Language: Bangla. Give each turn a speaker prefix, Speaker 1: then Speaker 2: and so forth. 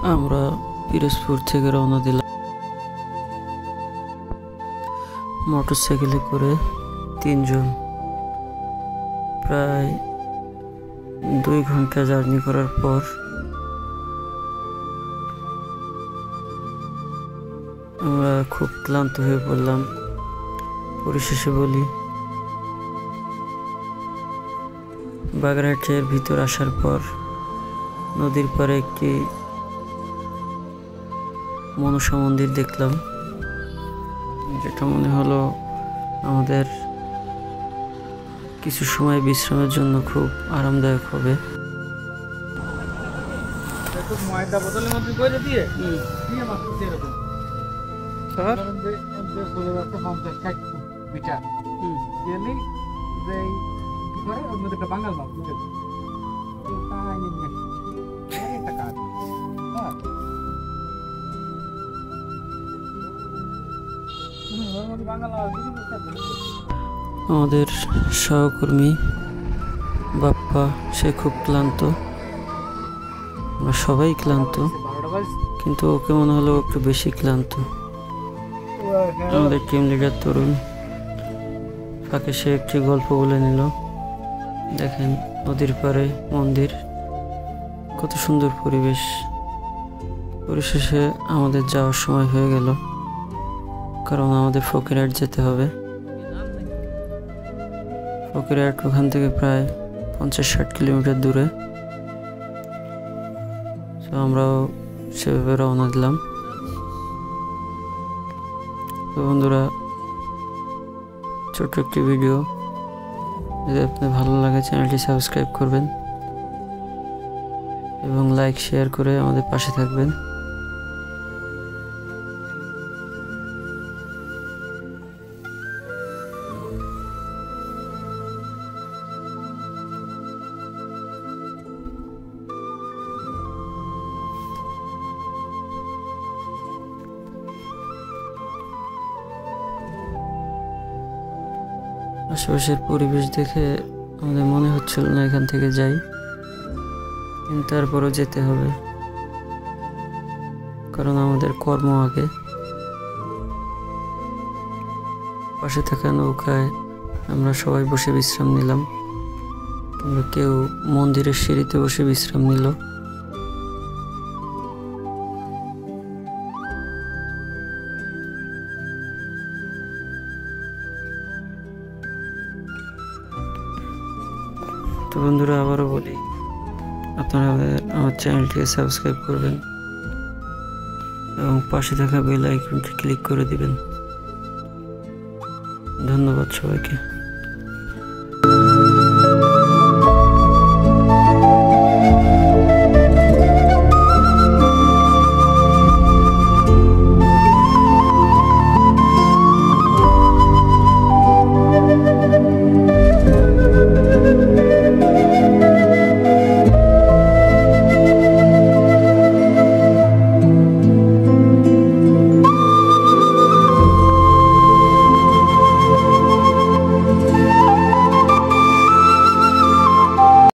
Speaker 1: আমরা পিরোজপুর থেকে রওনা দিলাম মোটরসাইকেলে করে 3 জন। প্রায় 2 ঘন্টা জার্নি করার পর আমরা খুব ক্লান্ত হয়ে পড়লাম। পরিশেষে বলি, বাগেরহাটের ভিতর আসার পর নদীর পাড়ে একটি মনসা মন্দির দেখলাম, যেটা মনে হলো আমাদের কিছু সময় বিশ্রামের জন্য খুব আরামদায়ক হবে। আমাদের সহকর্মী বাপ্পা সে খুব ক্লান্ত, আমরা সবাই ক্লান্ত, কিন্তু ওকে মনে হলো একটু বেশি ক্লান্ত। আমাদের টিম লিডার তরুণ ফাঁকে সে একটি গল্প বলে নিল। দেখেন নদীর পাড়ে মন্দির, কত সুন্দর পরিবেশ। পরিশেষে আমাদের যাওয়ার সময় হয়ে গেল, কারণ আমাদের ফকিরহাট যেতে হবে। ফকিরহাট ওখান থেকে প্রায় 50-60 কিলোমিটার দূরে। তো আমরাও সেভাবে রওনা দিলাম। তো বন্ধুরা, ছোট্ট একটি ভিডিও, যদি আপনার ভালো লাগে চ্যানেলটি সাবস্ক্রাইব করবেন এবং লাইক শেয়ার করে আমাদের পাশে থাকবেন। আশেপাশের পরিবেশ দেখে আমাদের মনে হচ্ছিল না এখান থেকে যাই, কিন্তু তারপরও যেতে হবে, কারণ আমাদের কর্ম আগে। পাশে থাকা নৌকায় আমরা সবাই বসে বিশ্রাম নিলাম, কিংবা কেউ মন্দিরের সিঁড়িতে বসে বিশ্রাম নিল। তো বন্ধুরা, আবারও বলি, আপনারা আমার চ্যানেলটিকে সাবস্ক্রাইব করবেন এবং পাশে থাকা বেল আইকনটি ক্লিক করে দিবেন। ধন্যবাদ সবাইকে।